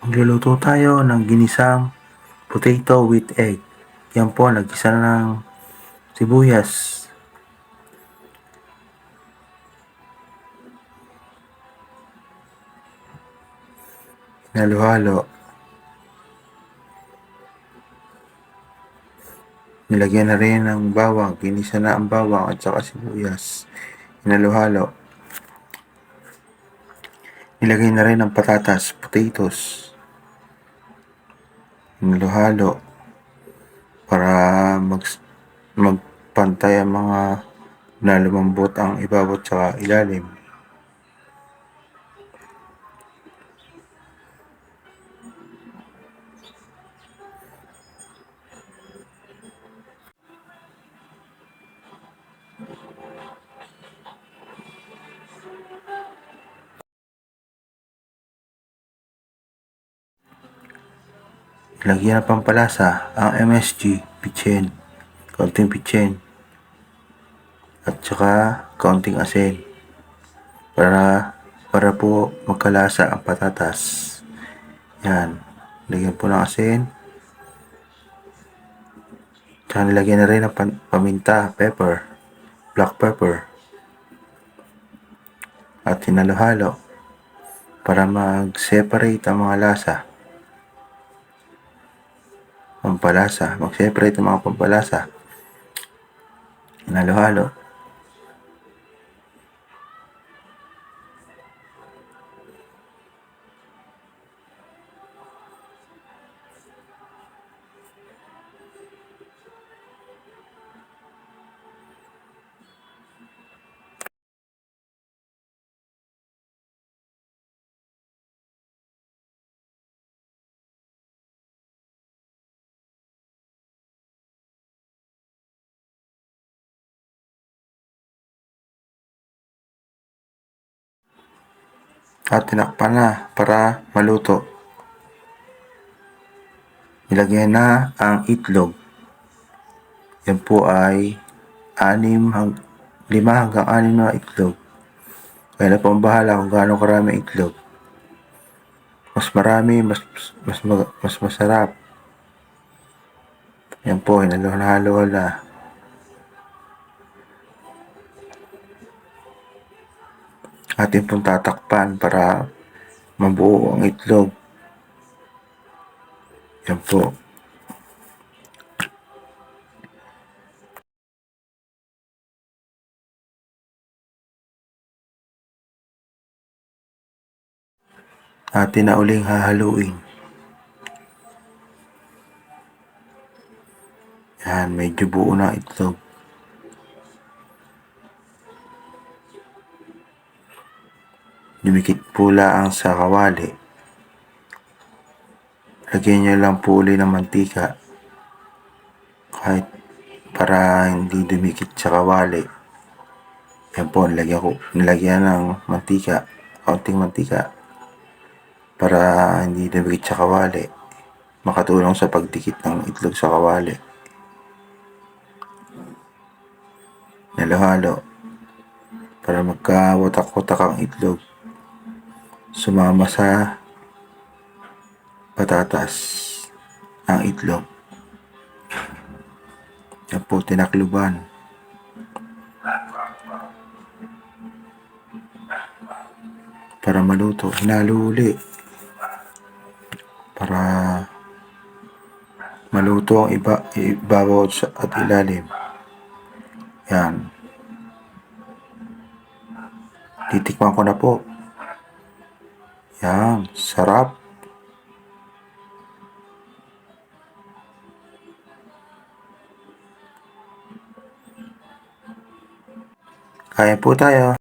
Magluluto tayo ng ginisang potato with egg. Yan po, nagisa na ng sibuyas. Halo-halo. Nilagyan na rin ng bawang. Ginisa na ang bawang at saka sibuyas. Hinalo-halo. Nilagay na rin ang patatas, potatoes. Hinalo-halo. Para magpantay ang mga na lumambot ang ibabaw at saka ilalim. Lagyan ng pampalasa ang MSG, pitchen, kaunting pitchen, at saka kaunting asin para po magkalasa ang patatas. Yan, lagyan po ng asin. Tsaka nilagyan na rin ng paminta, pepper, black pepper, at hinalo-halo para mag-separate ang mga lasa. Mag-separate ang mga pampalasa. Hinalo-halo. At tinakpan na para maluto. Nilagyan na ang itlog. Yan po ay 5 hanggang 6 na itlog. Kaya na po ang bahala kung gaano karami itlog. Mas marami, mas masarap. Yan po, hinalo-halo na. Atin pong tatakpan para mabuo ang itlog. Yan po. Atin na uling hahaluin. Yan, medyo buo na itlog. Dumikit po lang sa kawali. Lagyan nyo lang po uli ng mantika. Kahit para hindi dumikit sa kawali. Yan po, nilagyan ng mantika. Kaunting mantika. Para hindi dumikit sa kawali. Makatulong sa pagdikit ng itlog sa kawali. Halo-halo. Para magkawatak-watak ang itlog. Sumama sa patatas ang itlog. Yan po, tinakluban. Para maluto, hinalo uli. Para maluto ang ibabaw at ilalim. Yan. Titikman ko na po. Yan, sarap. Kaya po tayo.